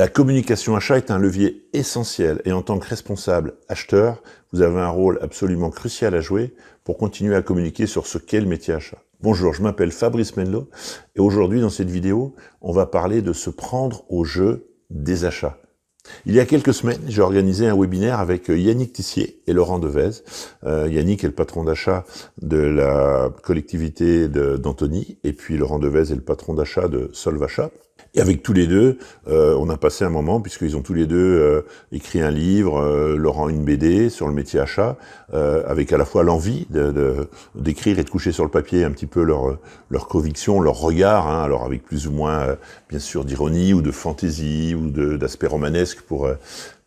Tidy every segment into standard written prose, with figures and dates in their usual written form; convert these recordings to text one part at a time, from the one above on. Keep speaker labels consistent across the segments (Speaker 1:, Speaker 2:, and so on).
Speaker 1: La communication achat est un levier essentiel et en tant que responsable acheteur, vous avez un rôle absolument crucial à jouer pour continuer à communiquer sur ce qu'est le métier achat. Bonjour, je m'appelle Fabrice Menlo et aujourd'hui dans cette vidéo, on va parler de se prendre au jeu des achats. Il y a quelques semaines, j'ai organisé un webinaire avec Yannick Tissier et Laurent Devez. Yannick est le patron d'achat de la collectivité d'Antony et puis Laurent Devez est le patron d'achat de Solvachat. Et avec tous les deux, on a passé un moment, puisqu'ils ont tous les deux écrit un livre, Laurent une BD sur le métier achat, avec à la fois l'envie d'écrire et de coucher sur le papier un petit peu leur conviction, leur regard, hein, alors avec plus ou moins, bien sûr, d'ironie ou de fantaisie ou d'aspect romanesque pour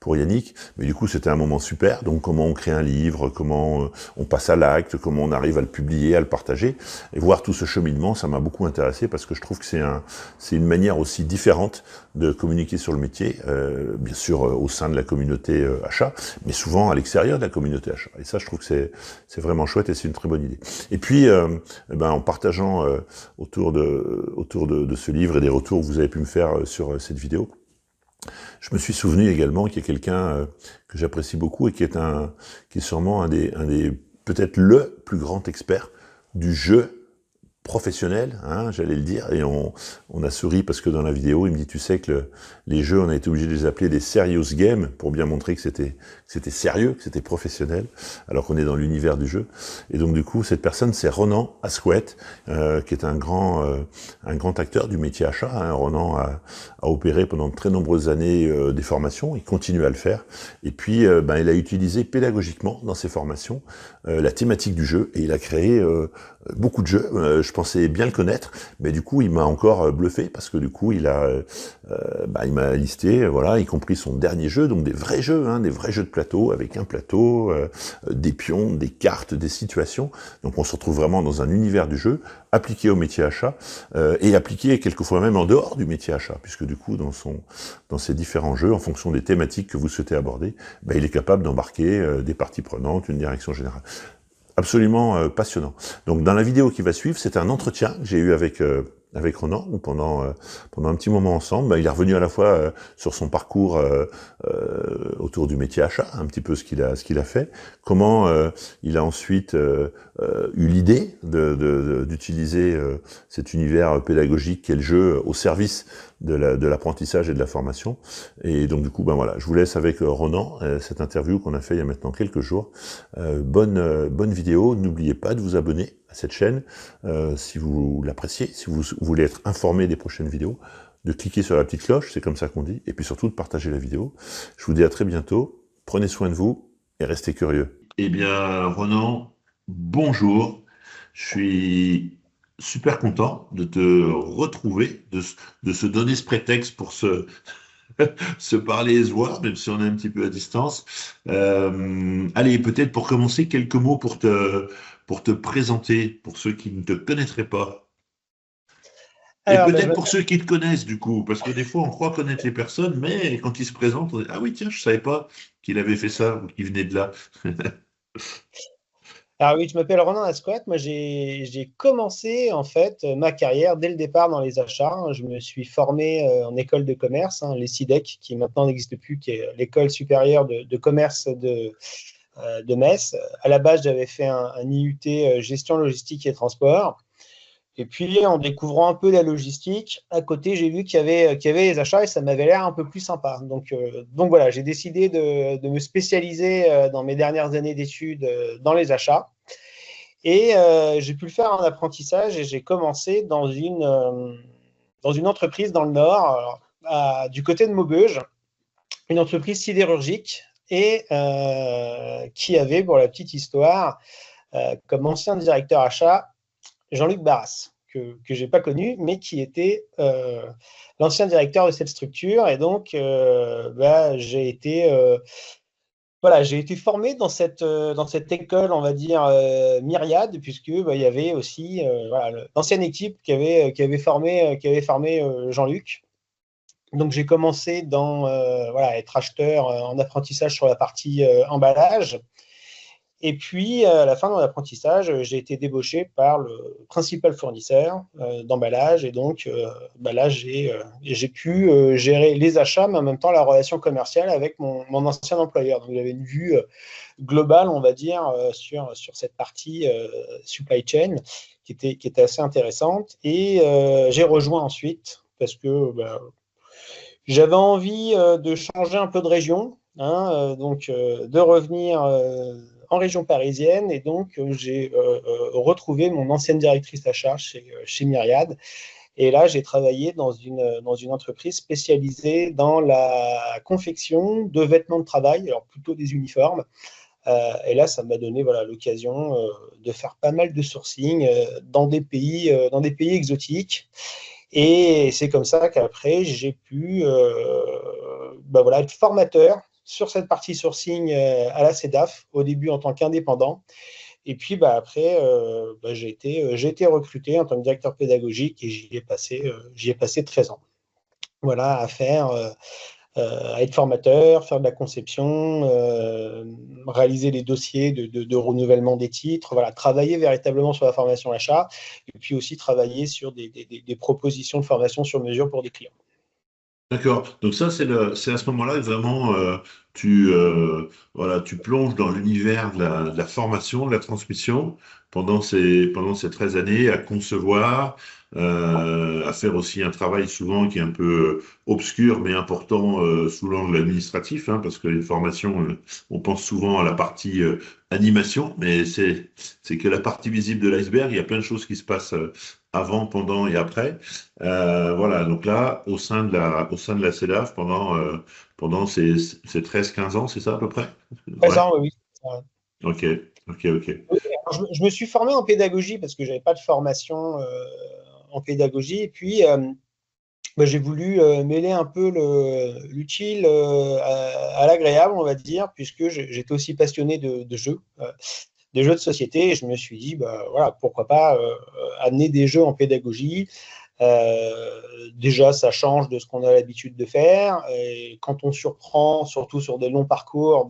Speaker 1: Yannick, mais du coup c'était un moment super. Donc comment on crée un livre, comment on passe à l'acte, comment on arrive à le publier, à le partager, et voir tout ce cheminement, ça m'a beaucoup intéressé parce que je trouve que c'est une manière aussi différente de communiquer sur le métier, bien sûr au sein de la communauté achat, mais souvent à l'extérieur de la communauté achat. Et ça, je trouve que c'est vraiment chouette et c'est une très bonne idée. Et puis, en partageant autour de ce livre et des retours que vous avez pu me faire sur cette vidéo, je me suis souvenu également qu'il y a quelqu'un que j'apprécie beaucoup et qui est sûrement un des peut-être le plus grand expert du jeu professionnel, hein, j'allais le dire, et on a souri parce que dans la vidéo, il me dit, tu sais que les jeux, on a été obligé de les appeler des serious games pour bien montrer que c'était sérieux, que c'était professionnel, alors qu'on est dans l'univers du jeu. Et donc du coup, cette personne, c'est Ronan Asquette, qui est un grand acteur du métier achat. Hein. Ronan a opéré pendant de très nombreuses années des formations, il continue à le faire, et puis il a utilisé pédagogiquement dans ses formations la thématique du jeu, et il a créé beaucoup de jeux. Je pensais bien le connaître, mais du coup il m'a encore bluffé parce que du coup il m'a listé, voilà, y compris son dernier jeu, donc des vrais jeux, hein, des vrais jeux de plateau avec un plateau, des pions, des cartes, des situations. Donc on se retrouve vraiment dans un univers du jeu appliqué au métier achat et appliqué quelquefois même en dehors du métier achat, puisque du coup dans ses différents jeux, en fonction des thématiques que vous souhaitez aborder, il est capable d'embarquer des parties prenantes, une direction générale. Absolument passionnant. Donc dans la vidéo qui va suivre, c'est un entretien que j'ai eu avec Ronan pendant un petit moment ensemble. Il est revenu à la fois sur son parcours autour du métier achat, un petit peu ce qu'il a fait, comment il a ensuite eu l'idée d'utiliser cet univers pédagogique qu'est le jeu au service de l'apprentissage et de la formation. Et donc du coup, voilà, je vous laisse avec Ronan, cette interview qu'on a fait il y a maintenant quelques jours. Bonne vidéo, n'oubliez pas de vous abonner à cette chaîne si vous l'appréciez, si vous voulez être informé des prochaines vidéos, de cliquer sur la petite cloche, c'est comme ça qu'on dit, et puis surtout de partager la vidéo. Je vous dis à très bientôt, prenez soin de vous et restez curieux. Eh bien, Ronan, bonjour, je suis super content de te retrouver, de se donner ce prétexte pour se parler et se voir, même si on est un petit peu à distance. Allez, peut-être pour commencer, quelques mots pour te présenter, pour ceux qui ne te connaîtraient pas. Et
Speaker 2: Alors,
Speaker 1: peut-être pour ceux qui te connaissent, du coup, parce que des fois, on croit connaître les personnes, mais quand ils se présentent, on dit, ah oui, tiens, je savais pas qu'il avait fait ça ou qu'il venait de là.
Speaker 2: alors oui, je m'appelle Ronan Asquat. Moi, j'ai commencé en fait ma carrière dès le départ dans les achats. Je me suis formé en école de commerce, hein, l'ESIDEC, qui maintenant n'existe plus, qui est l'école supérieure de commerce de Metz. À la base, j'avais fait un IUT gestion logistique et transport. Et puis, en découvrant un peu la logistique, à côté, j'ai vu qu'il y avait les achats et ça m'avait l'air un peu plus sympa. Donc voilà, j'ai décidé de me spécialiser dans mes dernières années d'études dans les achats. Et j'ai pu le faire en apprentissage et j'ai commencé dans une entreprise dans le Nord, alors, du côté de Maubeuge, une entreprise sidérurgique et qui avait, pour la petite histoire, comme ancien directeur achat, Jean-Luc Barras, que je n'ai pas connu, mais qui était l'ancien directeur de cette structure. Et donc, j'ai été formé dans cette école, on va dire, myriade, puisque il y avait aussi l'ancienne équipe qui avait formé Jean-Luc. Donc, j'ai commencé à être acheteur en apprentissage sur la partie emballage. Et puis, à la fin de mon apprentissage, j'ai été débauché par le principal fournisseur d'emballage. Et donc, là, j'ai pu gérer les achats, mais en même temps la relation commerciale avec mon ancien employeur. Donc, j'avais une vue globale, on va dire, sur cette partie supply chain qui était assez intéressante. Et j'ai rejoint ensuite parce que j'avais envie de changer un peu de région, hein, donc de revenir en région parisienne. Et donc, j'ai retrouvé mon ancienne directrice achat chez Myriad. Et là, j'ai travaillé dans une entreprise spécialisée dans la confection de vêtements de travail, alors plutôt des uniformes. Et là, ça m'a donné l'occasion de faire pas mal de sourcing dans des pays exotiques. Et c'est comme ça qu'après, j'ai pu être formateur sur cette partie sourcing à la CEDAF, au début en tant qu'indépendant. Et puis après, j'ai été recruté en tant que directeur pédagogique et j'y ai passé 13 ans. Voilà, à être formateur, faire de la conception, réaliser les dossiers de renouvellement des titres, travailler véritablement sur la formation achat, et puis aussi travailler sur des propositions de formation sur mesure pour des clients.
Speaker 1: D'accord. Donc ça, c'est à ce moment-là que vraiment tu plonges dans l'univers de la formation, de la transmission pendant ces 13 années à concevoir, à faire aussi un travail souvent qui est un peu obscur mais important sous l'angle administratif, hein, parce que les formations, on pense souvent à la partie animation, mais c'est que la partie visible de l'iceberg. Il y a plein de choses qui se passent avant, pendant et après. Voilà, donc là, au sein de la CEDAF, pendant ces 13-15 ans, c'est ça à peu près?
Speaker 2: 13
Speaker 1: Ouais.
Speaker 2: ans, oui.
Speaker 1: Ok, ok.
Speaker 2: Alors, je me suis formé en pédagogie parce que je n'avais pas de formation en pédagogie. Et puis, j'ai voulu mêler un peu l'utile à l'agréable, on va dire, puisque j'étais aussi passionné de jeux, des jeux de société. Et je me suis dit, pourquoi pas amener des jeux en pédagogie. Déjà, ça change de ce qu'on a l'habitude de faire. Et quand on surprend, surtout sur des longs parcours,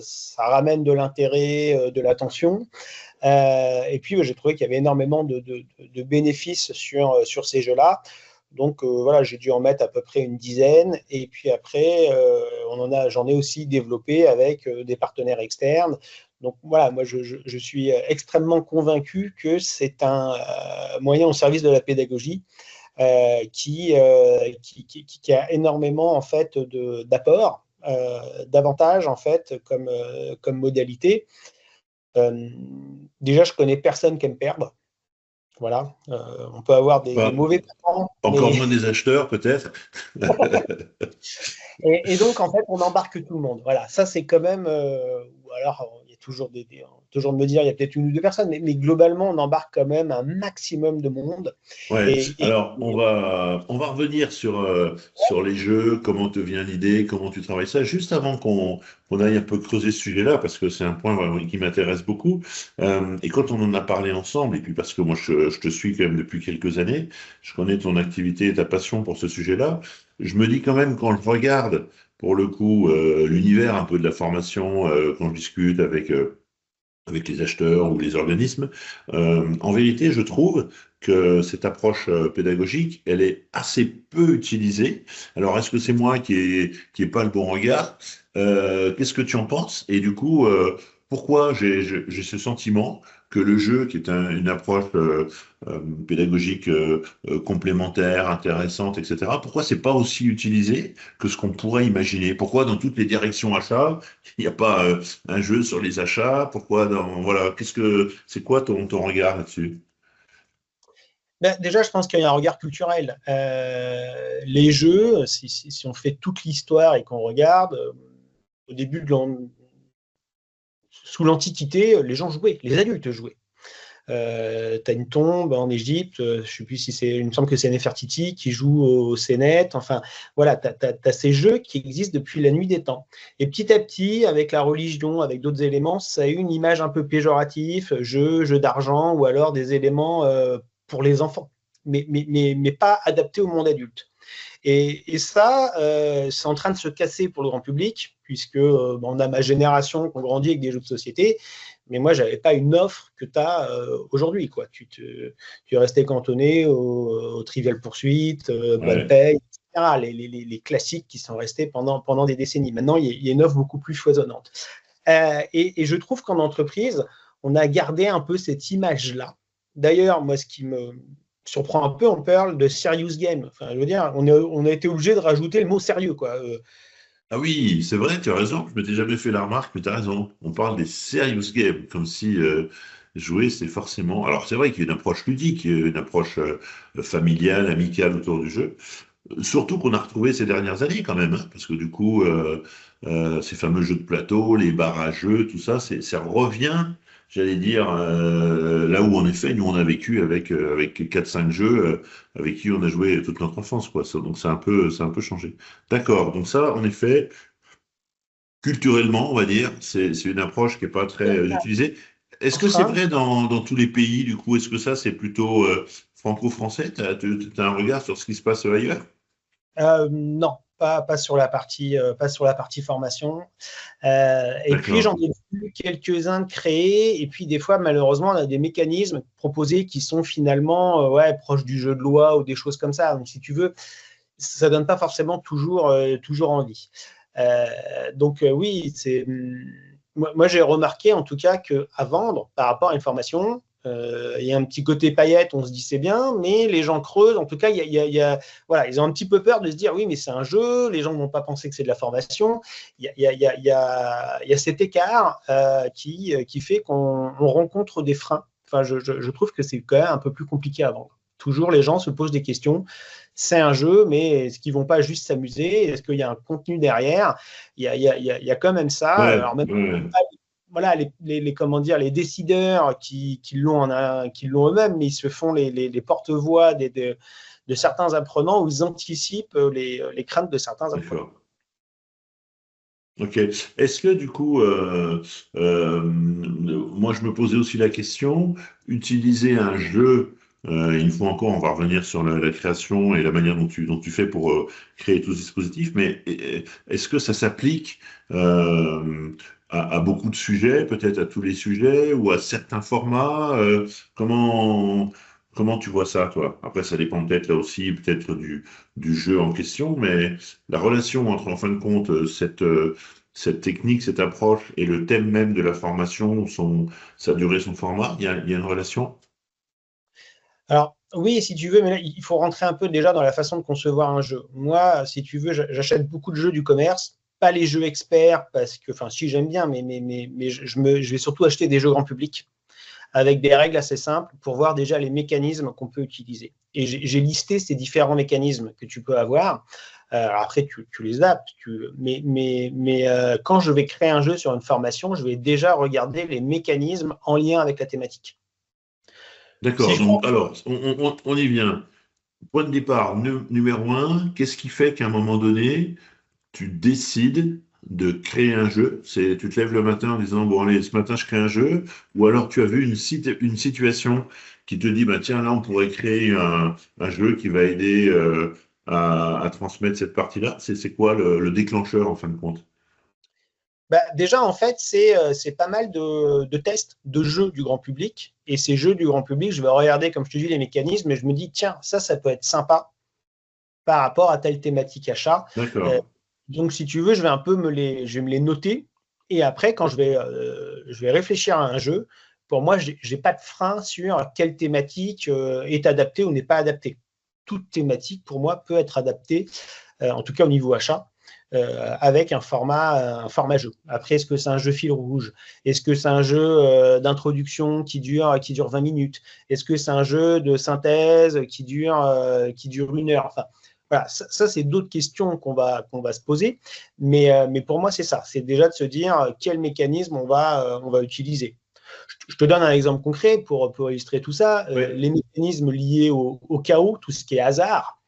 Speaker 2: ça ramène de l'intérêt, de l'attention. Et puis, j'ai trouvé qu'il y avait énormément de bénéfices sur ces jeux-là. Donc, j'ai dû en mettre à peu près une dizaine. Et puis après, j'en ai aussi développé avec des partenaires externes. Donc, moi, je suis extrêmement convaincu que c'est un moyen au service de la pédagogie qui a énormément, en fait, d'apports, d'avantages, en fait, comme modalité. Déjà, je connais personne qui aime perdre. Voilà, on peut avoir des
Speaker 1: Pas-
Speaker 2: mauvais parents,
Speaker 1: Encore
Speaker 2: mais
Speaker 1: moins des acheteurs, peut-être.
Speaker 2: et donc en fait, on embarque tout le monde. Voilà, ça c'est quand même. Ou alors, il y a toujours de me dire, il y a peut-être une ou deux personnes, mais globalement, on embarque quand même un maximum de monde.
Speaker 1: Ouais,
Speaker 2: Et, et-
Speaker 1: alors on va revenir sur les jeux, comment te vient l'idée, comment tu travailles ça, juste avant qu'on aille un peu creuser ce sujet-là, parce que c'est un point vraiment qui m'intéresse beaucoup. Et quand on en a parlé ensemble, et puis parce que moi je te suis quand même depuis quelques années, je connais ton activité et ta passion pour ce sujet-là, je me dis quand même quand je regarde pour le coup l'univers un peu de la formation, quand je discute avec les acheteurs ou les organismes. En vérité, je trouve que cette approche pédagogique, elle est assez peu utilisée. Alors, est-ce que c'est moi qui est pas le bon regard? Qu'est-ce que tu en penses? Et du coup, pourquoi j'ai ce sentiment que le jeu, qui est une approche pédagogique complémentaire, intéressante, etc., pourquoi c'est pas aussi utilisé que ce qu'on pourrait imaginer? Pourquoi dans toutes les directions achats, il n'y a pas un jeu sur les achats? Pourquoi voilà, c'est quoi ton regard là-dessus?
Speaker 2: Déjà, je pense qu'il y a un regard culturel. Les jeux, si on fait toute l'histoire et qu'on regarde, au début sous l'Antiquité, les gens jouaient, les adultes jouaient. Tu as une tombe en Égypte, je ne sais plus si c'est, il me semble que c'est Nefertiti qui joue au Sénète. Enfin, voilà, tu as ces jeux qui existent depuis la nuit des temps. Et petit à petit, avec la religion, avec d'autres éléments, ça a eu une image un peu péjorative, jeu d'argent, ou alors des éléments pour les enfants, mais pas adaptés au monde adulte. Et ça, c'est en train de se casser pour le grand public, puisque on a ma génération qui ont grandi avec des jeux de société, mais moi, je n'avais pas une offre que tu as aujourd'hui, quoi. Tu restais cantonné au Trivial Pursuit, Bonne
Speaker 1: Ouais.
Speaker 2: Paye, etc., les classiques qui sont restés pendant des décennies. Maintenant, il y a une offre beaucoup plus foisonnante. Et je trouve qu'en entreprise, on a gardé un peu cette image-là. D'ailleurs, moi, ce qui me surprend un peu, on parle de serious game. Enfin, je veux dire, on a été obligé de rajouter le mot sérieux, quoi.
Speaker 1: Ah oui, c'est vrai, tu as raison. Je m'étais jamais fait la remarque, mais tu as raison. On parle des serious games, comme si jouer, c'est forcément. Alors, c'est vrai qu'il y a une approche ludique, une approche familiale, amicale autour du jeu. Surtout qu'on a retrouvé ces dernières années quand même, hein, parce que du coup, ces fameux jeux de plateau, les bars à jeux, tout ça, ça revient, j'allais dire, là où en effet, nous on a vécu avec 4-5 jeux avec qui on a joué toute notre enfance, quoi. Donc c'est un peu changé. D'accord, donc ça, en effet, culturellement, on va dire, c'est une approche qui n'est pas très utilisée. Est-ce que c'est
Speaker 2: Enfin,
Speaker 1: vrai dans tous les pays, du coup, est-ce que ça c'est plutôt franco-français? Tu as un regard sur ce qui se passe ailleurs?
Speaker 2: non, pas sur la partie formation. Et puis,
Speaker 1: D'accord.
Speaker 2: j'en ai vu quelques-uns de créés. Et puis, des fois, malheureusement, on a des mécanismes proposés qui sont finalement proches du jeu de loi ou des choses comme ça. Donc, si tu veux, ça ne donne pas forcément toujours envie. Donc, oui, moi, j'ai remarqué en tout cas qu'à vendre par rapport à une formation, il y a un petit côté paillette, on se dit c'est bien, mais les gens creusent. En tout cas, voilà, ils ont un petit peu peur de se dire oui, mais c'est un jeu, les gens ne vont pas penser que c'est de la formation. Il y a cet écart qui fait qu'on rencontre des freins. Enfin, je trouve que c'est quand même un peu plus compliqué à vendre. Toujours, les gens se posent des questions. C'est un jeu, mais est-ce qu'ils ne vont pas juste s'amuser? Est-ce qu'il y a un contenu derrière? Il y a quand même ça.
Speaker 1: Ouais,
Speaker 2: Alors, même
Speaker 1: ouais,
Speaker 2: voilà, comment dire, les décideurs qui l'ont eux-mêmes, mais ils se font les porte-voix de certains apprenants où ils anticipent les craintes de certains apprenants.
Speaker 1: d'accord. Ok. Est-ce que du coup, moi je me posais aussi la question, utiliser un jeu, une fois encore, on va revenir sur la création et la manière dont tu fais pour créer tout ce dispositif, mais est-ce que ça s'applique à beaucoup de sujets, peut-être à tous les sujets ou à certains formats? Comment, comment tu vois ça, toi? Après, ça dépend peut-être là aussi, peut-être du jeu en question, mais la relation entre, en fin de compte, cette technique, cette approche et le thème même de la formation, sa durée, son format, il y a une relation?
Speaker 2: Alors, oui, si tu veux, mais là, il faut rentrer un peu déjà dans la façon de concevoir un jeu. Moi, si tu veux, j'achète beaucoup de jeux du commerce, pas les jeux experts, parce que, enfin, si j'aime bien, mais je vais surtout acheter des jeux grand public avec des règles assez simples pour voir déjà les mécanismes qu'on peut utiliser. Et j'ai listé ces différents mécanismes que tu peux avoir. Après, tu les adaptes. Mais quand je vais créer un jeu sur une formation, je vais déjà regarder les mécanismes en lien avec la thématique. Si
Speaker 1: D'accord,
Speaker 2: je prends
Speaker 1: donc alors, on y vient. Point de départ, numéro un, qu'est-ce qui fait qu'à un moment donné, tu décides de créer un jeu? Tu te lèves le matin en disant, bon allez, ce matin je crée un jeu, ou alors tu as vu une situation qui te dit, bah tiens, là on pourrait créer un jeu qui va aider à transmettre cette partie-là. C'est quoi le déclencheur en fin de compte?
Speaker 2: Bah, déjà, en fait, c'est pas mal de tests de jeux du grand public. Et ces jeux du grand public, je vais regarder, comme je te dis, les mécanismes et je me dis, tiens, ça peut être sympa par rapport à telle thématique achat. Euh,
Speaker 1: D'accord.
Speaker 2: donc, si tu veux, je vais me les noter. Et après, quand je vais réfléchir à un jeu, pour moi, je n'ai pas de frein sur quelle thématique est adaptée ou n'est pas adaptée. Toute thématique, pour moi, peut être adaptée, en tout cas au niveau achat, avec un format jeu. Après, est-ce que c'est un jeu fil rouge? Est-ce que c'est un jeu d'introduction qui dure 20 minutes? Est-ce que c'est un jeu de synthèse qui dure 1 heure? Enfin, voilà, ça c'est d'autres questions qu'on va se poser. Mais pour moi, c'est ça. C'est déjà de se dire quel mécanisme on va utiliser. Je te donne un exemple concret pour illustrer tout ça.
Speaker 1: Oui.
Speaker 2: Les mécanismes liés au chaos, tout ce qui est hasard,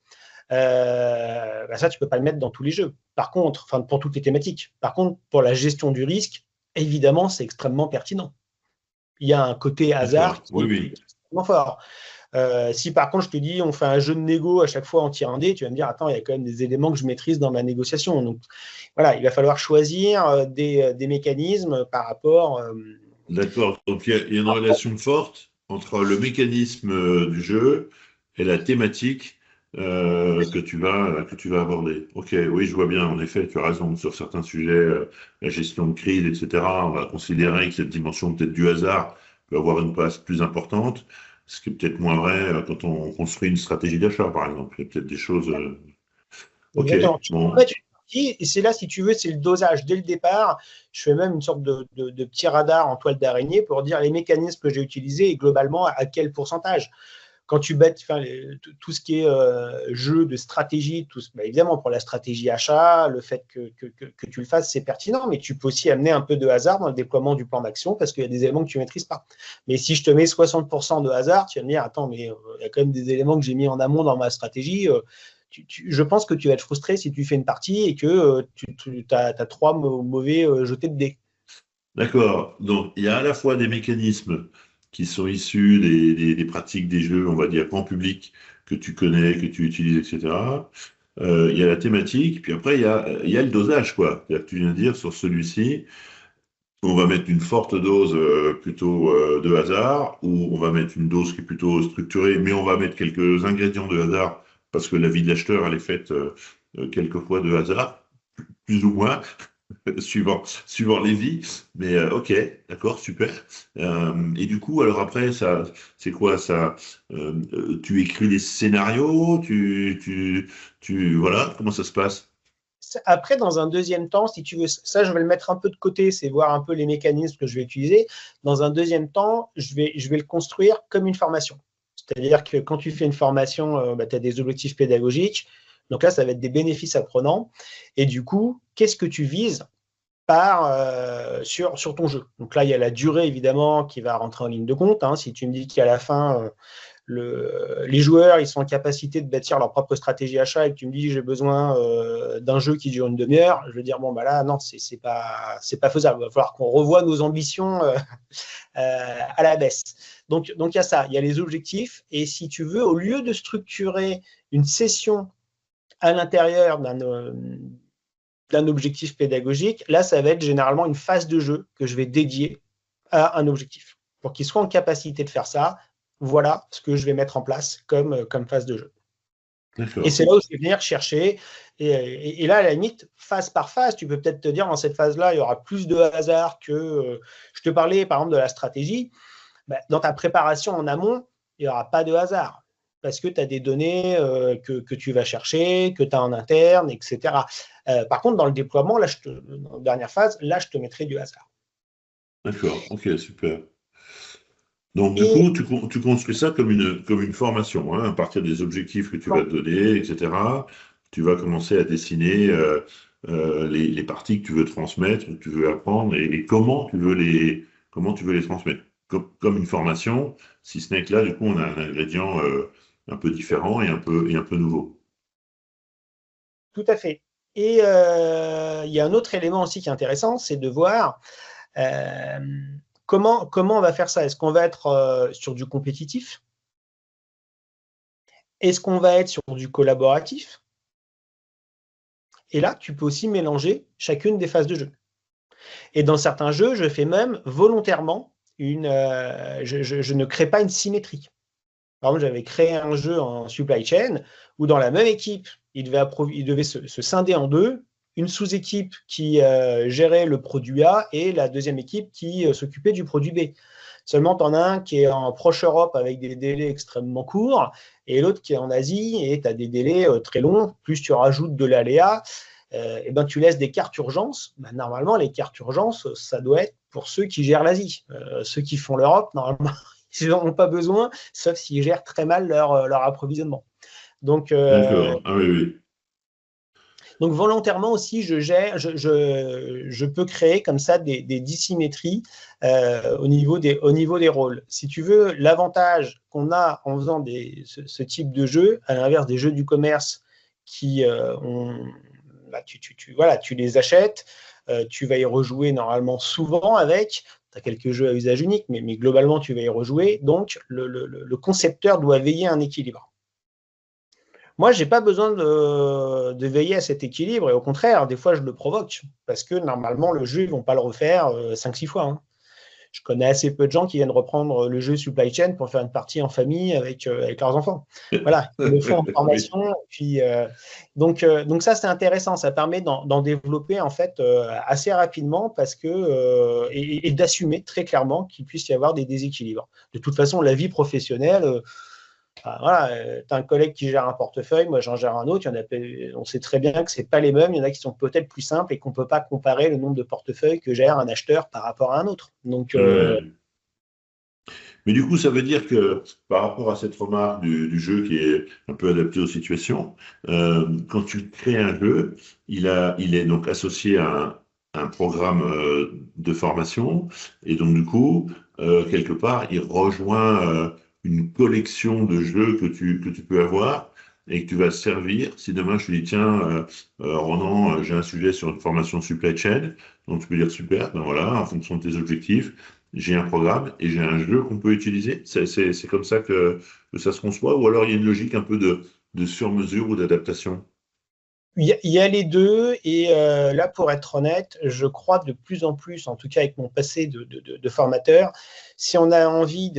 Speaker 2: bah ça, tu ne peux pas le mettre dans tous les jeux. Par contre, enfin, pour toutes les thématiques. Par contre, pour la gestion du risque, évidemment, c'est extrêmement pertinent. Il y a un côté hasard
Speaker 1: D'accord.
Speaker 2: qui
Speaker 1: Oui,
Speaker 2: est
Speaker 1: oui.
Speaker 2: extrêmement fort. Si par contre je te dis on fait un jeu de négo à chaque fois on tire un dé, tu vas me dire attends, il y a quand même des éléments que je maîtrise dans ma négociation. Donc voilà, il va falloir choisir des mécanismes par rapport.
Speaker 1: D'accord. Donc il y a une relation forte entre le mécanisme du jeu et la thématique que tu vas aborder. Ok, oui, je vois bien. En effet, tu as raison. Sur certains sujets, la gestion de crise, etc., on va considérer que cette dimension peut-être du hasard peut avoir une place plus importante, ce qui est peut-être moins vrai quand on construit une stratégie d'achat, par exemple. Il y a peut-être des choses. Ok,
Speaker 2: Exactement. En
Speaker 1: bon,
Speaker 2: fait, et c'est là, si tu veux, c'est le dosage. Dès le départ, je fais même une sorte de petit radar en toile d'araignée pour dire les mécanismes que j'ai utilisés et globalement à quel pourcentage. Quand tu bêtes enfin, tout ce qui est jeu de stratégie, bah, évidemment pour la stratégie achat, le fait que tu le fasses, c'est pertinent, mais tu peux aussi amener un peu de hasard dans le déploiement du plan d'action parce qu'il y a des éléments que tu ne maîtrises pas. Mais si je te mets 60% de hasard, tu vas me dire, attends, mais il y a quand même des éléments que j'ai mis en amont dans ma stratégie. Je pense que tu vas être frustré si tu fais une partie et que tu as trois mauvais jetés de dés.
Speaker 1: d'accord. Donc, il y a à la fois des mécanismes qui sont issus des pratiques des jeux, on va dire, grand public, que tu connais, que tu utilises, etc. Il y a la thématique, puis après, il y a le dosage, quoi. C'est-à-dire que tu viens de dire, sur celui-ci, on va mettre une forte dose plutôt de hasard, ou on va mettre une dose qui est plutôt structurée, mais on va mettre quelques ingrédients de hasard, parce que la vie de l'acheteur, elle est faite quelquefois de hasard, plus ou moins. Suivant les vies. Mais ok, d'accord, super. Et du coup, alors après, ça, c'est quoi ça? Tu écris des scénarios, voilà, comment ça se passe?
Speaker 2: Après, dans un deuxième temps, si tu veux, ça, je vais le mettre un peu de côté, c'est voir un peu les mécanismes que je vais utiliser. Dans un deuxième temps, je vais le construire comme une formation. C'est-à-dire que quand tu fais une formation, bah, tu as des objectifs pédagogiques. Donc là, ça va être des bénéfices apprenants. Et du coup, qu'est-ce que tu vises sur ton jeu? Donc là, il y a la durée, évidemment, qui va rentrer en ligne de compte. Hein. Si tu me dis qu'à la fin, les joueurs ils sont en capacité de bâtir leur propre stratégie achat et que tu me dis j'ai besoin d'un jeu qui dure une demi-heure, je vais dire bon bah là non c'est pas faisable, il va falloir qu'on revoie nos ambitions à la baisse. Donc il y a ça, il y a les objectifs et si tu veux au lieu de structurer une session à l'intérieur d'un objectif pédagogique, là ça va être généralement une phase de jeu que je vais dédier à un objectif pour qu'ils soient en capacité de faire ça. Voilà ce que je vais mettre en place comme phase de jeu. Et
Speaker 1: D'accord.
Speaker 2: c'est là où je vais venir chercher. Et là, à la limite, phase par phase, tu peux peut-être te dire, dans cette phase-là, il y aura plus de hasard que… je te parlais, par exemple, de la stratégie. Bah, dans ta préparation en amont, il n'y aura pas de hasard. Parce que tu as des données que tu vas chercher, que tu as en interne, etc. Par contre, dans le déploiement, là, dans la dernière phase, là, je te mettrai du hasard.
Speaker 1: D'accord, ok, super. Donc, du
Speaker 2: Et
Speaker 1: coup, tu construis ça comme une formation, hein, à partir des objectifs que tu vas te donner, etc. Tu vas commencer à dessiner les parties que tu veux transmettre, que tu veux apprendre et comment tu veux les transmettre. Comme une formation, si ce n'est que là, du coup, on a un ingrédient un peu différent et un peu nouveau.
Speaker 2: tout à fait. Et il y a un autre élément aussi qui est intéressant, c'est de voir euh, comment on va faire ça. Est-ce qu'on va être sur du compétitif? Est-ce qu'on va être sur du collaboratif? Et là, tu peux aussi mélanger chacune des phases de jeu. Et dans certains jeux, je fais même volontairement je ne crée pas une symétrie. Par exemple, j'avais créé un jeu en supply chain où dans la même équipe, il devait se scinder en deux, une sous-équipe qui gérait le produit A et la deuxième équipe qui s'occupait du produit B. Seulement, tu en as un qui est en proche Europe avec des délais extrêmement courts et l'autre qui est en Asie et tu as des délais très longs. Plus tu rajoutes de l'aléa, et ben, tu laisses des cartes urgence. Ben, normalement, les cartes urgence, ça doit être pour ceux qui gèrent l'Asie. Ceux qui font l'Europe, normalement, ils n'en ont pas besoin, sauf s'ils gèrent très mal leur approvisionnement. Donc,
Speaker 1: D'accord. Ah oui, oui.
Speaker 2: donc volontairement aussi, je peux créer comme ça des dissymétries au niveau des rôles. Si tu veux, l'avantage qu'on a en faisant ce type de jeu, à l'inverse des jeux du commerce qui bah, voilà, tu les achètes, tu vas y rejouer normalement souvent avec, tu as quelques jeux à usage unique, mais globalement, tu vas y rejouer. Donc, le concepteur doit veiller à un équilibre. Moi, je n'ai pas besoin de veiller à cet équilibre, et au contraire, des fois, je le provoque, parce que normalement, le jeu, ils ne vont pas le refaire 5-6 fois. Hein. Je connais assez peu de gens qui viennent reprendre le jeu Supply Chain pour faire une partie en famille avec leurs enfants. Voilà, ils le font en formation. Et puis, donc ça, c'est intéressant. Ça permet d'en développer en fait assez rapidement parce que, et d'assumer très clairement qu'il puisse y avoir des déséquilibres. De toute façon, la vie professionnelle, voilà, tu as un collègue qui gère un portefeuille, moi j'en gère un autre, on sait très bien que ce n'est pas les mêmes, il y en a qui sont peut-être plus simples et qu'on ne peut pas comparer le nombre de portefeuilles que gère un acheteur par rapport à un autre. Donc,
Speaker 1: Mais du coup, ça veut dire que par rapport à cette remarque du jeu qui est un peu adapté aux situations, quand tu crées un jeu, il est donc associé à un programme de formation et donc du coup, quelque part, il rejoint une collection de jeux que tu peux avoir et que tu vas servir. Si demain je te dis, tiens, Ronan, j'ai un sujet sur une formation de supply chain, donc tu peux dire super, ben voilà, en fonction de tes objectifs j'ai un programme et j'ai un jeu qu'on peut utiliser. C'est comme ça que ça se conçoit, ou alors il y a une logique un peu de sur-mesure ou d'adaptation.
Speaker 2: il y a les deux, et là, pour être honnête, je crois de plus en plus, en tout cas avec mon passé de formateur, si on a envie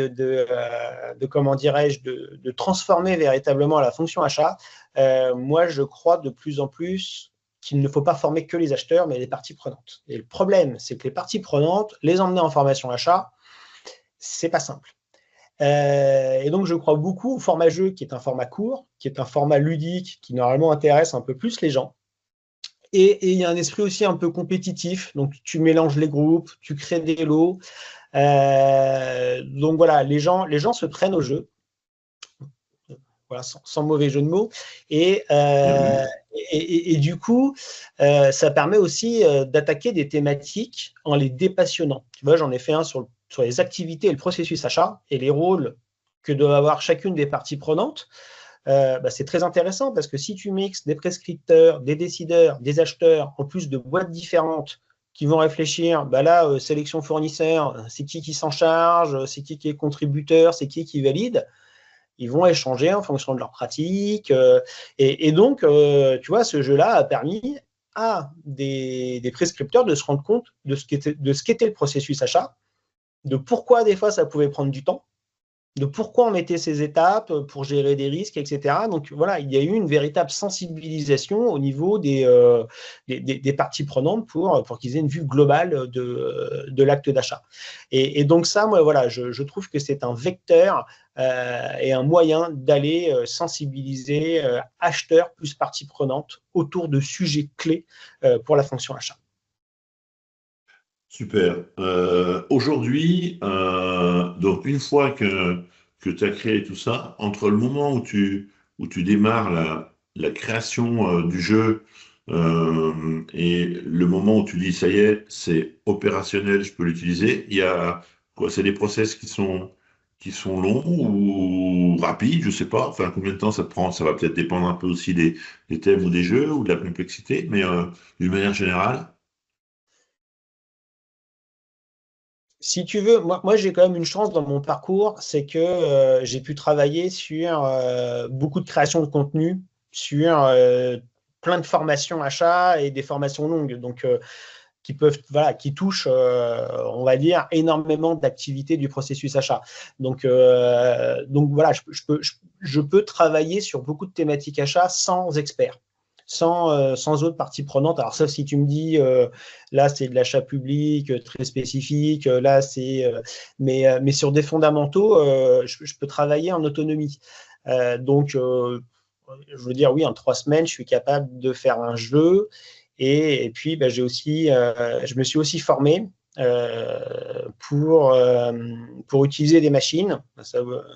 Speaker 2: comment dirais-je, de transformer véritablement la fonction achat, moi, je crois de plus en plus qu'il ne faut pas former que les acheteurs, mais les parties prenantes. Et le problème, c'est que les parties prenantes, les emmener en formation achat, c'est pas simple. Et donc, je crois beaucoup au format jeu, qui est un format court, qui est un format ludique, qui normalement intéresse un peu plus les gens. Et il y a un esprit aussi un peu compétitif. Donc, tu mélanges les groupes, tu crées des lots. Donc, voilà, les gens se prennent au jeu. Voilà, sans mauvais jeu de mots. Et,
Speaker 1: Bien vu.
Speaker 2: du coup, ça permet aussi d'attaquer des thématiques en les dépassionnant. Tu vois, j'en ai fait un sur les activités et le processus achat et les rôles que doit avoir chacune des parties prenantes. C'est très intéressant parce que si tu mixes des prescripteurs, des décideurs, des acheteurs, en plus de boîtes différentes qui vont réfléchir, là, sélection fournisseur, c'est qui s'en charge, c'est qui est contributeur, c'est qui valide, ils vont échanger en fonction de leurs pratiques. Et donc, tu vois, ce jeu-là a permis à des prescripteurs de se rendre compte de ce qu'était le processus achat, de pourquoi des fois ça pouvait prendre du temps, de pourquoi on mettait ces étapes pour gérer des risques, etc. Donc voilà, il y a eu une véritable sensibilisation au niveau des parties prenantes pour qu'ils aient une vue globale de l'acte d'achat. Et donc ça, moi, voilà, je trouve que c'est un vecteur et un moyen d'aller sensibiliser acheteurs plus parties prenantes autour de sujets clés pour la fonction achat.
Speaker 1: Super. Aujourd'hui, donc une fois que tu as créé tout ça, entre le moment où tu démarres la création du jeu et le moment où tu dis ça y est, c'est opérationnel, je peux l'utiliser, il y a quoi? C'est des process qui sont longs ou rapides, je sais pas. Enfin, combien de temps ça te prend? Ça va peut-être dépendre un peu aussi des thèmes ou des jeux ou de la complexité, mais d'une manière générale.
Speaker 2: Si tu veux, moi j'ai quand même une chance dans mon parcours, c'est que j'ai pu travailler sur beaucoup de création de contenu, sur plein de formations achats et des formations longues, donc qui touchent, on va dire, énormément d'activités du processus achat. Donc voilà, je peux travailler sur beaucoup de thématiques achats sans expert. Sans autres parties prenantes. Alors, sauf si tu me dis, là, c'est de l'achat public très spécifique, là, mais sur des fondamentaux, je peux travailler en autonomie. Donc, je veux dire, oui, en 3 semaines, je suis capable de faire un jeu. Et puis, je me suis aussi formé pour utiliser des machines,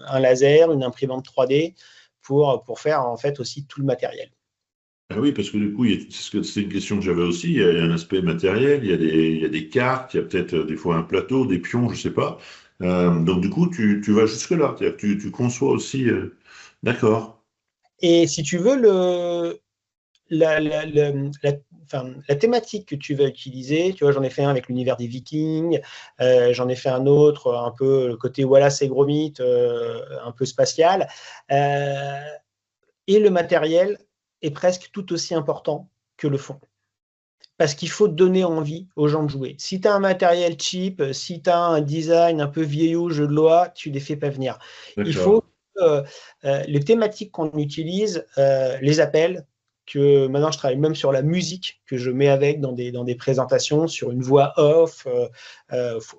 Speaker 2: un laser, une imprimante 3D, pour faire en fait aussi tout le matériel.
Speaker 1: Ah oui, parce que du coup, c'est une question que j'avais aussi. Il y a un aspect matériel, il y a des cartes, il y a peut-être des fois un plateau, des pions, je sais pas. Donc du coup, tu vas jusque-là. C'est-à-dire que tu conçois aussi. D'accord.
Speaker 2: Et si tu veux, la- la- la- la- la thématique que tu vas utiliser. Tu vois, j'en ai fait un avec l'univers des Vikings, j'en ai fait un autre, un peu le côté Wallace et Gromit, un peu spatial. Et le matériel est presque tout aussi important que le fond. Parce qu'il faut donner envie aux gens de jouer. Si tu as un matériel cheap, si tu as un design un peu vieillot, jeu de loi, tu ne les fais pas venir. Il faut que les thématiques qu'on utilise, les appels, que maintenant je travaille même sur la musique que je mets avec dans des présentations, sur une voix off.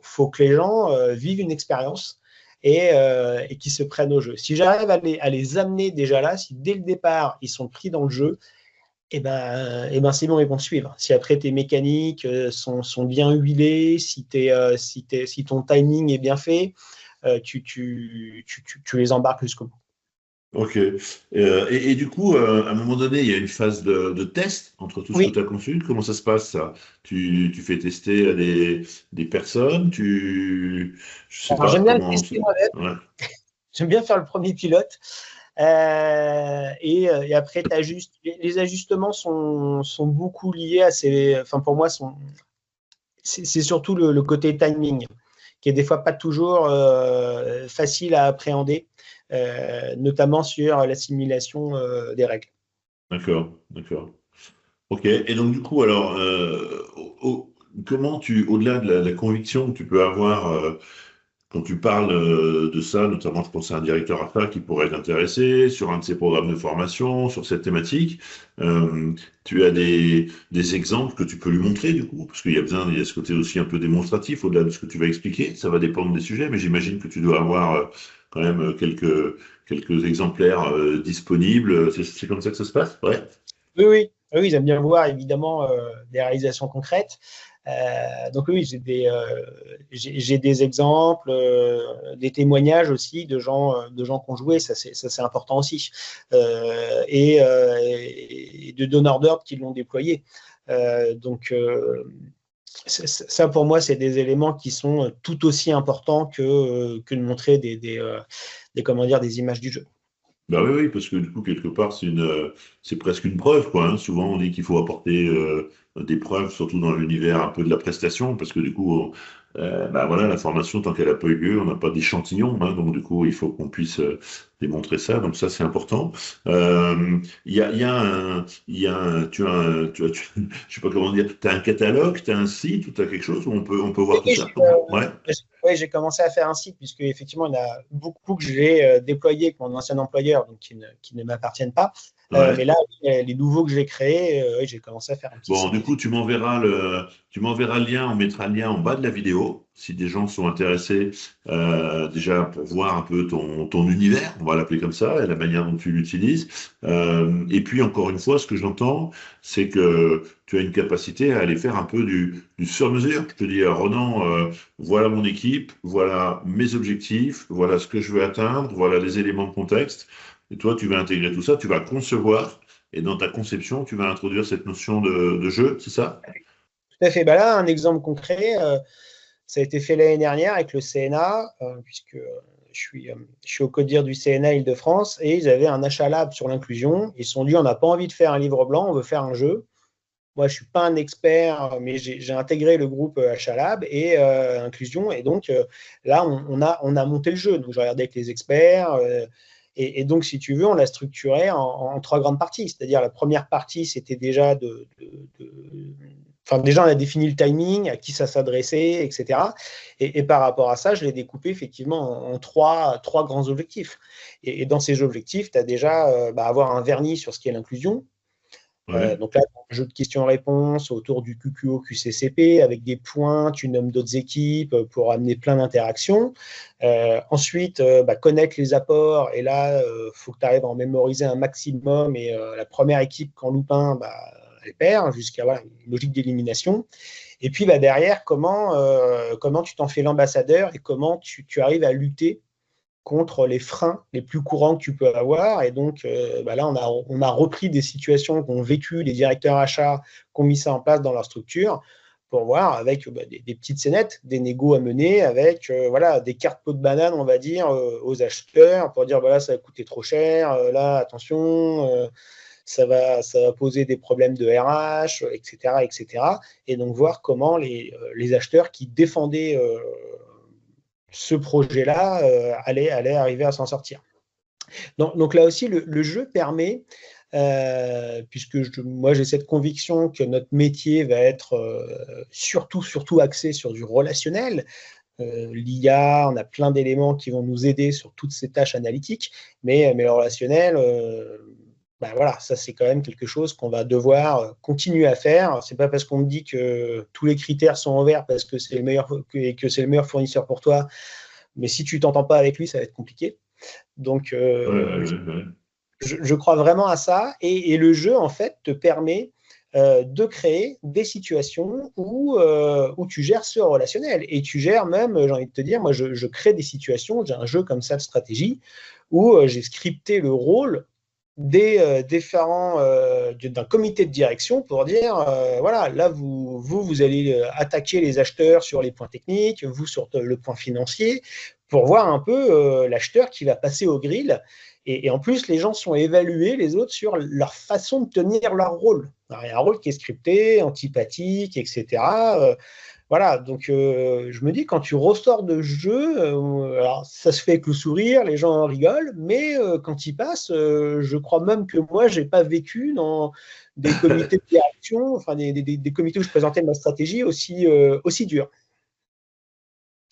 Speaker 2: Faut que les gens vivent une expérience et qu'ils se prennent au jeu. Si j'arrive à les amener déjà là, si dès le départ ils sont pris dans le jeu, c'est bon, ils vont suivre. Si après tes mécaniques sont bien huilées, si ton timing est bien fait, tu les embarques jusqu'au bout.
Speaker 1: Ok. Et du coup, à un moment donné, il y a une phase de test entre tout ce que
Speaker 2: Oui,
Speaker 1: tu as conçu. Comment ça se passe, ça? Tu fais tester à des personnes? Je sais
Speaker 2: alors
Speaker 1: pas
Speaker 2: j'aime bien le
Speaker 1: comment.
Speaker 2: tester moi-même,
Speaker 1: Ouais.
Speaker 2: j'aime bien faire le premier pilote. Et après, les ajustements sont beaucoup liés à enfin pour moi, c'est surtout le côté timing, qui est des fois pas toujours facile à appréhender, notamment sur l'assimilation des règles.
Speaker 1: D'accord, d'accord. Ok. Et donc, du coup, alors, comment au-delà de la conviction que tu peux avoir quand tu parles de ça, notamment, je pense à un directeur achat qui pourrait être intéressé sur un de ces programmes de formation, sur cette thématique. Tu as des exemples que tu peux lui montrer, du coup, parce il y a ce côté aussi un peu démonstratif au-delà de ce que tu vas expliquer. Ça va dépendre des sujets, mais j'imagine que tu dois avoir quand même quelques exemplaires disponibles. C'est comme ça que ça se passe? Ouais.
Speaker 2: Oui, oui, oui, ils aiment bien voir évidemment des réalisations concrètes. Donc oui, j'ai des exemples, des témoignages aussi de gens qui ont joué, ça c'est important aussi, et de donneurs d'ordre qui l'ont déployé. Donc ça pour moi, c'est des éléments qui sont tout aussi importants que de montrer comment dire, des images du jeu.
Speaker 1: Bah oui, oui, parce que du coup, quelque part, c'est presque une preuve, quoi, hein. Souvent, on dit qu'il faut apporter des preuves, surtout dans l'univers un peu de la prestation, parce que du coup, bah voilà, la formation, tant qu'elle n'a pas eu lieu, on n'a pas d'échantillon, hein, donc du coup, il faut qu'on puisse démontrer ça, donc ça, c'est important. Il y a je sais pas comment dire, tu as un catalogue, tu as un site, ou tu as quelque chose où on peut voir tout
Speaker 2: Oui,
Speaker 1: ça? Comment? Ouais,
Speaker 2: j'ai commencé à faire un site, puisque effectivement, il y en a beaucoup que j'ai déployé avec mon ancien employeur, donc qui ne m'appartiennent pas. Mais
Speaker 1: ouais.
Speaker 2: là, les nouveaux que j'ai créés, oui, j'ai commencé à faire un petit
Speaker 1: Bon,
Speaker 2: site.
Speaker 1: du coup, tu m'enverras le lien, on mettra le lien en bas de la vidéo, si des gens sont intéressés, déjà pour voir un peu ton univers, on va l'appeler comme ça, et la manière dont tu l'utilises. Et puis, encore une fois, ce que j'entends, c'est que tu as une capacité à aller faire un peu du sur-mesure. Je te dis, Ronan, voilà mon équipe, voilà mes objectifs, voilà ce que je veux atteindre, voilà les éléments de contexte. Et toi, tu vas intégrer tout ça, tu vas concevoir. Et dans ta conception, tu vas introduire cette notion de jeu, c'est ça?
Speaker 2: Tout à fait. Bah là, un exemple concret, ça a été fait l'année dernière avec le CNA, puisque je suis au CODIR du CNA Île-de-France, et ils avaient un achat lab sur l'inclusion. Ils se sont dit, on n'a pas envie de faire un livre blanc, on veut faire un jeu. Moi, je ne suis pas un expert, mais j'ai intégré le groupe Achalab et Inclusion. Et donc, là, on a monté le jeu. Donc, je regardais avec les experts. Et donc, si tu veux, on l'a structuré en trois grandes parties. C'est-à-dire, la première partie, c'était déjà Enfin, déjà, on a défini le timing, à qui ça s'adressait, etc. Et par rapport à ça, je l'ai découpé effectivement en trois grands objectifs. Et dans ces objectifs, tu as déjà avoir un vernis sur ce qui est l'inclusion.
Speaker 1: Ouais.
Speaker 2: Donc là, un jeu de questions-réponses autour du QQO, QCCP, avec des points, tu nommes d'autres équipes pour amener plein d'interactions. Ensuite, connaître les apports, et là, il faut que tu arrives à en mémoriser un maximum, et la première équipe, quand loupe un, elle perd, jusqu'à une logique d'élimination. Et puis derrière, comment tu t'en fais l'ambassadeur et comment tu arrives à lutter contre les freins les plus courants que tu peux avoir. Et donc, là, on a repris des situations qu'ont vécues les directeurs achats, qui ont mis ça en place dans leur structure, pour voir avec des petites scénettes, des négos à mener, avec des cartes pot de banane, on va dire, aux acheteurs, pour dire, voilà, ça a coûté trop cher, là, attention, ça va poser des problèmes de RH, etc., etc. Et donc voir comment les acheteurs qui défendaient ce projet-là allaient arriver à s'en sortir. Donc là aussi, le jeu permet, puisque moi j'ai cette conviction que notre métier va être surtout axé sur du relationnel. L'IA, on a plein d'éléments qui vont nous aider sur toutes ces tâches analytiques, mais le relationnel, ben voilà, ça c'est quand même quelque chose qu'on va devoir continuer à faire. C'est pas parce qu'on me dit que tous les critères sont en vert parce que c'est le meilleur que c'est le meilleur fournisseur pour toi, mais si tu t'entends pas avec lui, ça va être compliqué. Donc,
Speaker 1: Ouais.
Speaker 2: je crois vraiment à ça. Et le jeu, en fait, te permet de créer des situations où tu gères ce relationnel. Et tu gères même, j'ai envie de te dire, moi, je crée des situations, j'ai un jeu comme ça de stratégie, où j'ai scripté le rôle des différents d'un comité de direction pour dire voilà, là vous allez attaquer les acheteurs sur les points techniques, vous sur le point financier, pour voir un peu l'acheteur qui va passer au grill. Et en plus, les gens sont évalués, les autres, sur leur façon de tenir leur rôle. Alors, il y a un rôle qui est scripté, antipathique, etc. Voilà, donc je me dis, quand tu ressors de jeu, alors ça se fait avec le sourire, les gens en rigolent, mais quand ils passent, je crois même que moi, je n'ai pas vécu dans des comités de direction, enfin des comités où je présentais ma stratégie aussi durs.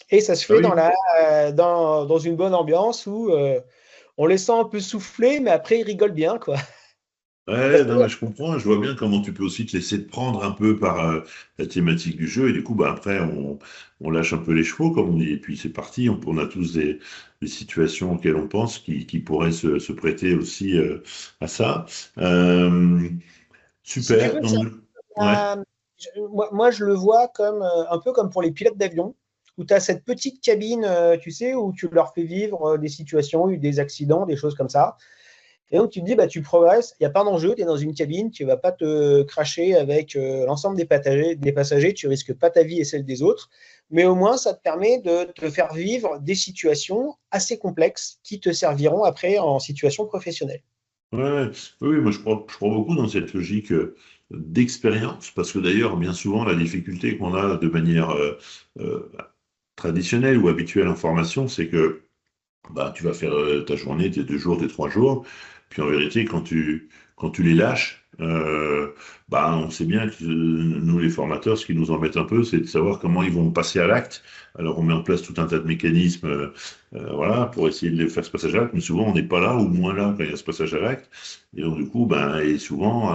Speaker 2: Et ça se
Speaker 1: Ah
Speaker 2: fait
Speaker 1: oui.
Speaker 2: dans une bonne ambiance où on les sent un peu souffler, mais après, ils rigolent bien, quoi.
Speaker 1: Ouais, non, mais je comprends, je vois bien comment tu peux aussi te laisser te prendre un peu par la thématique du jeu, et du coup, bah, après, on lâche un peu les chevaux, comme on dit, et puis c'est parti, on a tous des situations auxquelles on pense qui pourraient se prêter aussi à ça. Euh,
Speaker 2: Si tu
Speaker 1: super,
Speaker 2: veux,
Speaker 1: donc, ouais,
Speaker 2: moi, je le vois comme un peu comme pour les pilotes d'avion, où tu as cette petite cabine, tu sais, où tu leur fais vivre des situations, des accidents, des choses comme ça. Et donc, tu te dis, bah, tu progresses, il n'y a pas d'enjeu, tu es dans une cabine, tu ne vas pas te cracher avec l'ensemble des passagers, tu risques pas ta vie et celle des autres, mais au moins, ça te permet de te faire vivre des situations assez complexes qui te serviront après en situation professionnelle.
Speaker 1: ouais, oui, moi je crois beaucoup dans cette logique d'expérience, parce que d'ailleurs, bien souvent, la difficulté qu'on a de manière euh, traditionnelle ou habituelle en formation, c'est que bah, tu vas faire ta journée, tes 2 jours, tes 3 jours. Puis en vérité, quand tu les lâches, bah, on sait bien que nous, les formateurs, ce qui nous embête un peu, c'est de savoir comment ils vont passer à l'acte. Alors on met en place tout un tas de mécanismes voilà, pour essayer de les faire ce passage à l'acte, mais souvent on n'est pas là ou moins là quand il y a ce passage à l'acte. Et donc du coup, ben, et souvent,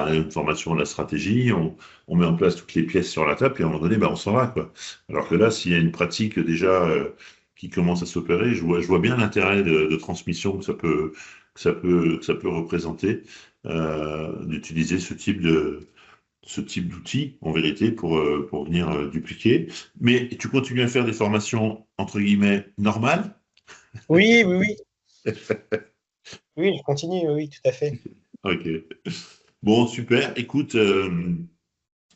Speaker 1: une formation de la stratégie, on met en place toutes les pièces sur la table, et à un moment donné, ben, on s'en va, quoi. Alors que là, s'il y a une pratique déjà qui commence à s'opérer, je vois bien l'intérêt de transmission que ça peut représenter, d'utiliser ce type d'outil, en vérité, pour venir dupliquer. Mais tu continues à faire des formations, entre guillemets, normales?
Speaker 2: Oui, oui, oui. Oui, je continue, oui, tout à fait.
Speaker 1: Ok. Bon, super. Écoute,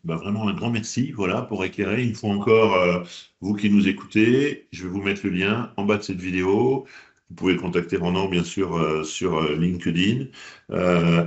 Speaker 1: bah, vraiment un grand merci, voilà, pour éclairer une fois encore vous qui nous écoutez. Je vais vous mettre le lien en bas de cette vidéo. Vous pouvez contacter Ronan, bien sûr, sur LinkedIn.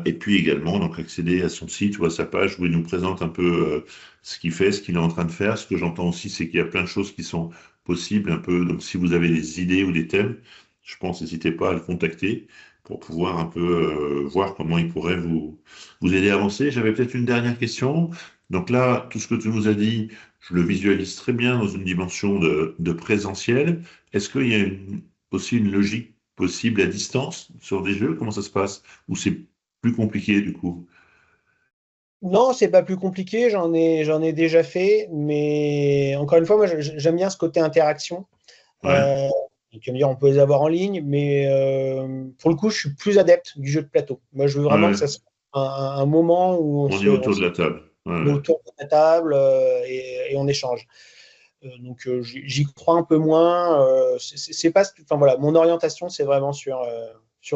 Speaker 1: Et puis également, donc, accéder à son site ou à sa page où il nous présente un peu ce qu'il fait, ce qu'il est en train de faire. Ce que j'entends aussi, c'est qu'il y a plein de choses qui sont possibles un peu. Donc, si vous avez des idées ou des thèmes, je pense, n'hésitez pas à le contacter pour pouvoir un peu voir comment il pourrait vous aider à avancer. J'avais peut-être une dernière question. Donc là, tout ce que tu nous as dit, je le visualise très bien dans une dimension de présentiel. Est-ce qu'il y a aussi une logique possible à distance sur des jeux? Comment ça se passe? Ou c'est plus compliqué du coup?
Speaker 2: Non, c'est pas plus compliqué, j'en ai déjà fait, mais encore une fois, moi, j'aime bien ce côté interaction.
Speaker 1: Ouais,
Speaker 2: Euh, tu vas me dire, on peut les avoir en ligne, mais pour le coup, je suis plus adepte du jeu de plateau. Moi, je veux vraiment que
Speaker 1: ouais,
Speaker 2: ça soit un moment où
Speaker 1: on est autour de la table. Ouais,
Speaker 2: met
Speaker 1: ouais.
Speaker 2: autour de la table et on échange. Donc, j'y crois un peu moins. C'est pas, enfin voilà, mon orientation, c'est vraiment sur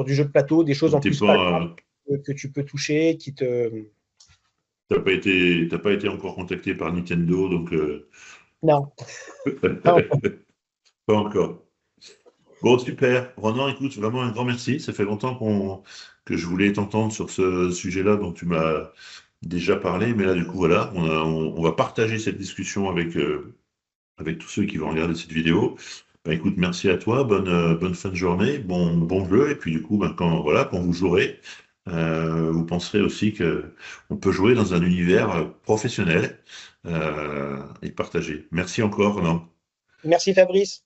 Speaker 2: du jeu de plateau, des choses en
Speaker 1: Donc t'es
Speaker 2: plus
Speaker 1: pas,
Speaker 2: palpables que tu peux toucher, qui te.
Speaker 1: t'as pas été encore contacté par Nintendo, donc
Speaker 2: Non, pas encore.
Speaker 1: pas encore. Bon, super. Ronan, écoute, vraiment un grand merci. Ça fait longtemps que je voulais t'entendre sur ce sujet-là dont tu m'as déjà parlé, mais là, du coup, voilà, on va partager cette discussion avec tous ceux qui vont regarder cette vidéo. Ben, écoute, merci à toi, bonne fin de journée, bon jeu, et puis du coup, ben, quand vous jouerez, vous penserez aussi que on peut jouer dans un univers professionnel et partagé. Merci encore, Ronan.
Speaker 2: Merci Fabrice.